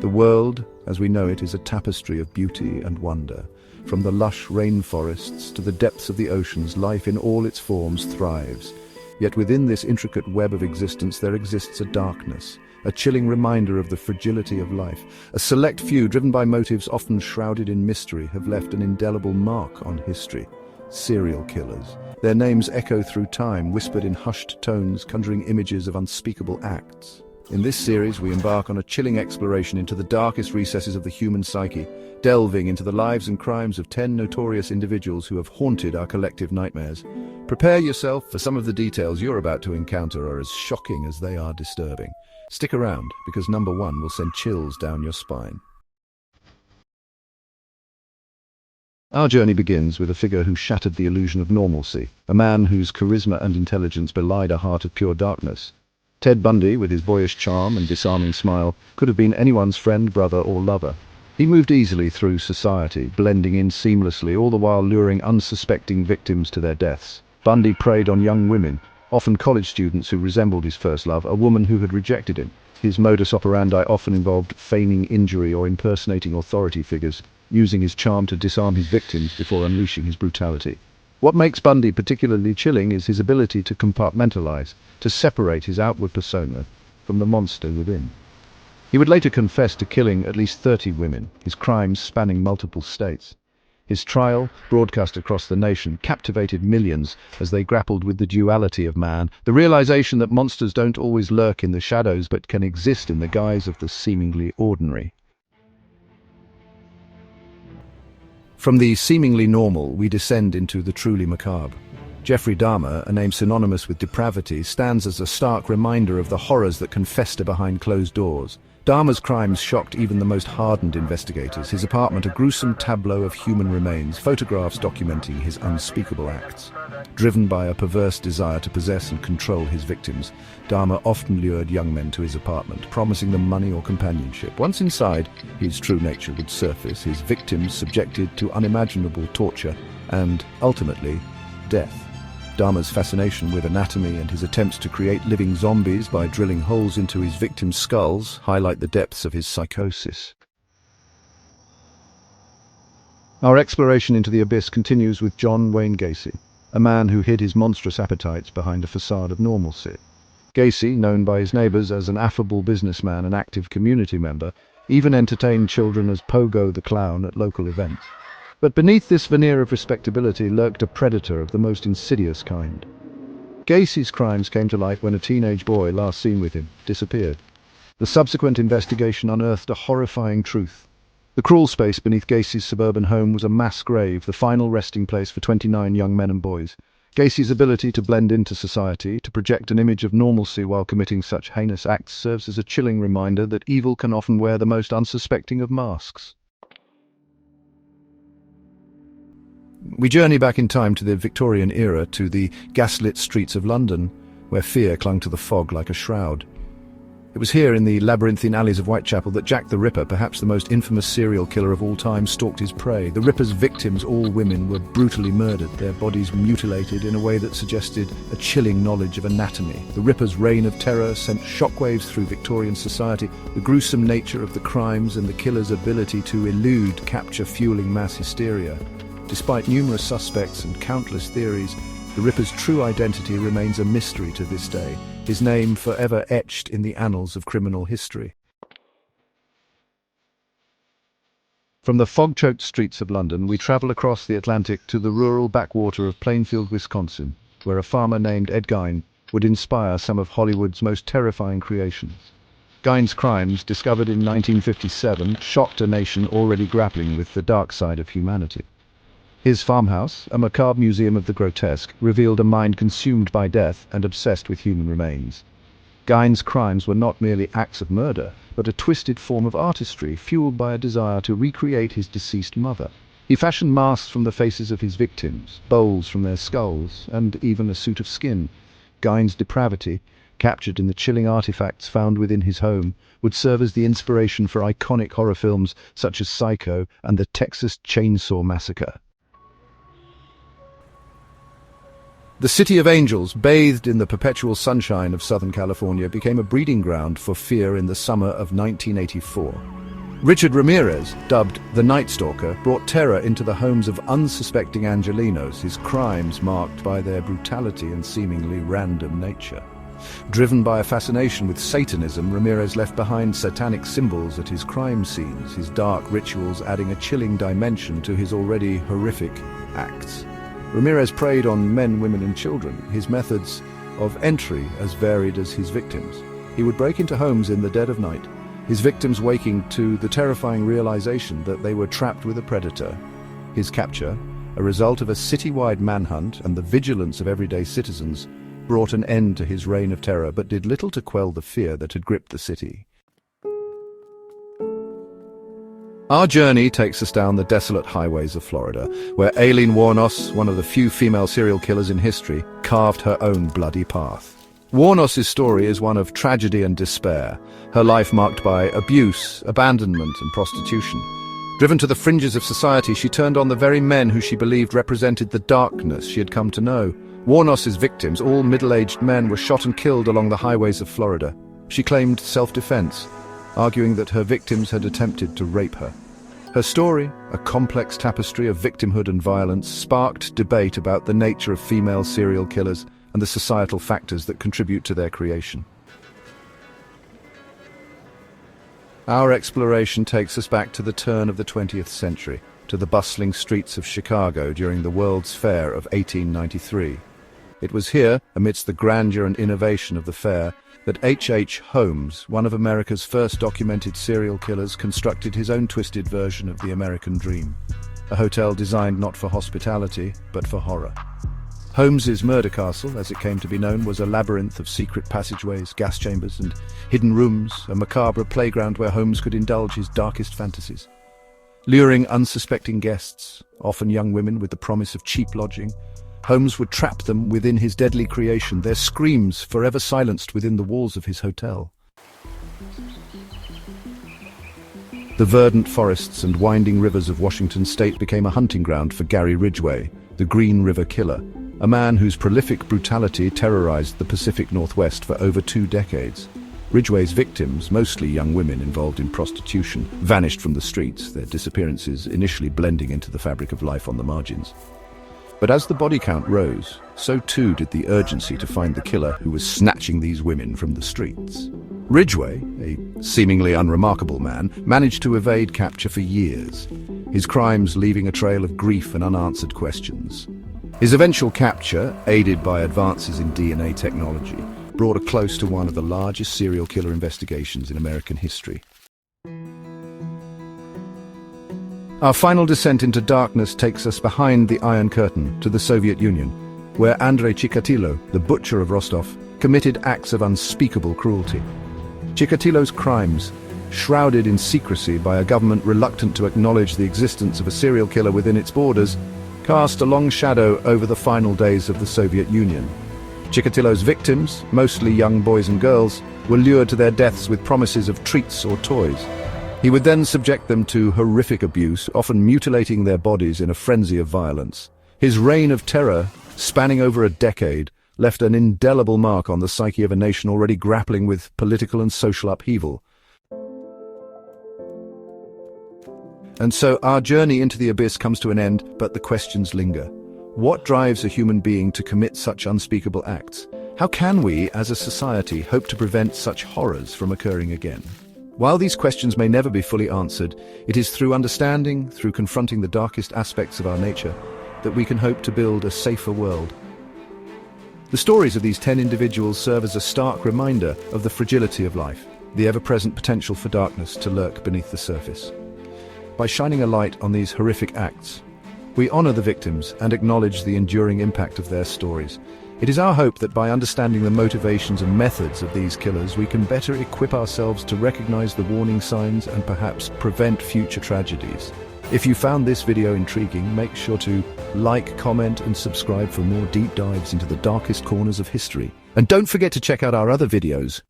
The world, as we know it, is a tapestry of beauty and wonder. From the lush rainforests to the depths of the oceans, life in all its forms thrives. Yet within this intricate web of existence there exists a darkness, a chilling reminder of the fragility of life. A select few, driven by motives often shrouded in mystery, have left an indelible mark on history. Serial killers. Their names echo through time, whispered in hushed tones, conjuring images of unspeakable acts. In this series, we embark on a chilling exploration into the darkest recesses of the human psyche, delving into the lives and crimes of 10 notorious individuals who have haunted our collective nightmares. Prepare yourself, for some of the details you're about to encounter are as shocking as they are disturbing. Stick around, because number 1 will send chills down your spine. Our journey begins with a figure who shattered the illusion of normalcy, a man whose charisma and intelligence belied a heart of pure darkness. Ted Bundy, with his boyish charm and disarming smile, could have been anyone's friend, brother, or lover. He moved easily through society, blending in seamlessly, all the while luring unsuspecting victims to their deaths. Bundy preyed on young women, often college students who resembled his first love, a woman who had rejected him. His modus operandi often involved feigning injury or impersonating authority figures, using his charm to disarm his victims before unleashing his brutality. What makes Bundy particularly chilling is his ability to compartmentalize, to separate his outward persona from the monster within. He would later confess to killing at least 30 women, his crimes spanning multiple states. His trial, broadcast across the nation, captivated millions as they grappled with the duality of man, the realization that monsters don't always lurk in the shadows but can exist in the guise of the seemingly ordinary. From the seemingly normal, we descend into the truly macabre. Jeffrey Dahmer, a name synonymous with depravity, stands as a stark reminder of the horrors that can fester behind closed doors. Dahmer's crimes shocked even the most hardened investigators. His apartment, a gruesome tableau of human remains, photographs documenting his unspeakable acts. Driven by a perverse desire to possess and control his victims, Dahmer often lured young men to his apartment, promising them money or companionship. Once inside, his true nature would surface, his victims subjected to unimaginable torture and, ultimately, death. Dahmer's fascination with anatomy and his attempts to create living zombies by drilling holes into his victims' skulls highlight the depths of his psychosis. Our exploration into the abyss continues with John Wayne Gacy, a man who hid his monstrous appetites behind a facade of normalcy. Gacy, known by his neighbors as an affable businessman and active community member, even entertained children as Pogo the Clown at local events. But beneath this veneer of respectability lurked a predator of the most insidious kind. Gacy's crimes came to light when a teenage boy, last seen with him, disappeared. The subsequent investigation unearthed a horrifying truth. The crawl space beneath Gacy's suburban home was a mass grave, the final resting place for 29 young men and boys. Gacy's ability to blend into society, to project an image of normalcy while committing such heinous acts, serves as a chilling reminder that evil can often wear the most unsuspecting of masks. We journey back in time to the Victorian era, to the gaslit streets of London, where fear clung to the fog like a shroud. It was here in the labyrinthine alleys of Whitechapel that Jack the Ripper, perhaps the most infamous serial killer of all time, stalked his prey. The Ripper's victims, all women, were brutally murdered, their bodies mutilated in a way that suggested a chilling knowledge of anatomy. The Ripper's reign of terror sent shockwaves through Victorian society. The gruesome nature of the crimes and the killer's ability to elude capture fueling mass hysteria. Despite numerous suspects and countless theories, the Ripper's true identity remains a mystery to this day, his name forever etched in the annals of criminal history. From the fog-choked streets of London, we travel across the Atlantic to the rural backwater of Plainfield, Wisconsin, where a farmer named Ed Gein would inspire some of Hollywood's most terrifying creations. Gein's crimes, discovered in 1957, shocked a nation already grappling with the dark side of humanity. His farmhouse, a macabre museum of the grotesque, revealed a mind consumed by death and obsessed with human remains. Gein's crimes were not merely acts of murder, but a twisted form of artistry fueled by a desire to recreate his deceased mother. He fashioned masks from the faces of his victims, bowls from their skulls, and even a suit of skin. Gein's depravity, captured in the chilling artifacts found within his home, would serve as the inspiration for iconic horror films such as Psycho and the Texas Chainsaw Massacre. The City of Angels, bathed in the perpetual sunshine of Southern California, became a breeding ground for fear in the summer of 1984. Richard Ramirez, dubbed the Night Stalker, brought terror into the homes of unsuspecting Angelinos, his crimes marked by their brutality and seemingly random nature. Driven by a fascination with Satanism, Ramirez left behind satanic symbols at his crime scenes, his dark rituals adding a chilling dimension to his already horrific acts. Ramirez preyed on men, women and children, his methods of entry as varied as his victims. He would break into homes in the dead of night, his victims waking to the terrifying realization that they were trapped with a predator. His capture, a result of a citywide manhunt and the vigilance of everyday citizens, brought an end to his reign of terror, but did little to quell the fear that had gripped the city. Our journey takes us down the desolate highways of Florida, where Aileen Wuornos, one of the few female serial killers in history, carved her own bloody path. Wuornos' story is one of tragedy and despair, her life marked by abuse, abandonment and prostitution. Driven to the fringes of society, she turned on the very men who she believed represented the darkness she had come to know. Wuornos' victims, all middle-aged men, were shot and killed along the highways of Florida. She claimed self-defense, arguing that her victims had attempted to rape her. Her story, a complex tapestry of victimhood and violence, sparked debate about the nature of female serial killers and the societal factors that contribute to their creation. Our exploration takes us back to the turn of the 20th century, to the bustling streets of Chicago during the World's Fair of 1893. It was here, amidst the grandeur and innovation of the fair, that H. Holmes, one of America's first documented serial killers, constructed his own twisted version of the American dream, a hotel designed not for hospitality, but for horror. Holmes's murder castle, as it came to be known, was a labyrinth of secret passageways, gas chambers and hidden rooms, a macabre playground where Holmes could indulge his darkest fantasies. Luring unsuspecting guests, often young women with the promise of cheap lodging, Holmes would trap them within his deadly creation, their screams forever silenced within the walls of his hotel. The verdant forests and winding rivers of Washington state became a hunting ground for Gary Ridgway, the Green River Killer, a man whose prolific brutality terrorized the Pacific Northwest for over 2 decades. Ridgway's victims, mostly young women involved in prostitution, vanished from the streets, their disappearances initially blending into the fabric of life on the margins. But as the body count rose, so too did the urgency to find the killer who was snatching these women from the streets. Ridgway, a seemingly unremarkable man, managed to evade capture for years, his crimes leaving a trail of grief and unanswered questions. His eventual capture, aided by advances in DNA technology, brought a close to one of the largest serial killer investigations in American history. Our final descent into darkness takes us behind the Iron Curtain to the Soviet Union, where Andrei Chikatilo, the butcher of Rostov, committed acts of unspeakable cruelty. Chikatilo's crimes, shrouded in secrecy by a government reluctant to acknowledge the existence of a serial killer within its borders, cast a long shadow over the final days of the Soviet Union. Chikatilo's victims, mostly young boys and girls, were lured to their deaths with promises of treats or toys. He would then subject them to horrific abuse, often mutilating their bodies in a frenzy of violence. His reign of terror, spanning over a decade, left an indelible mark on the psyche of a nation already grappling with political and social upheaval. And so our journey into the abyss comes to an end, but the questions linger. What drives a human being to commit such unspeakable acts? How can we, as a society, hope to prevent such horrors from occurring again? While these questions may never be fully answered, it is through understanding, through confronting the darkest aspects of our nature, that we can hope to build a safer world. The stories of these 10 individuals serve as a stark reminder of the fragility of life, the ever-present potential for darkness to lurk beneath the surface. By shining a light on these horrific acts, we honor the victims and acknowledge the enduring impact of their stories. It is our hope that by understanding the motivations and methods of these killers, we can better equip ourselves to recognize the warning signs and perhaps prevent future tragedies. If you found this video intriguing, make sure to like, comment, and subscribe for more deep dives into the darkest corners of history. And don't forget to check out our other videos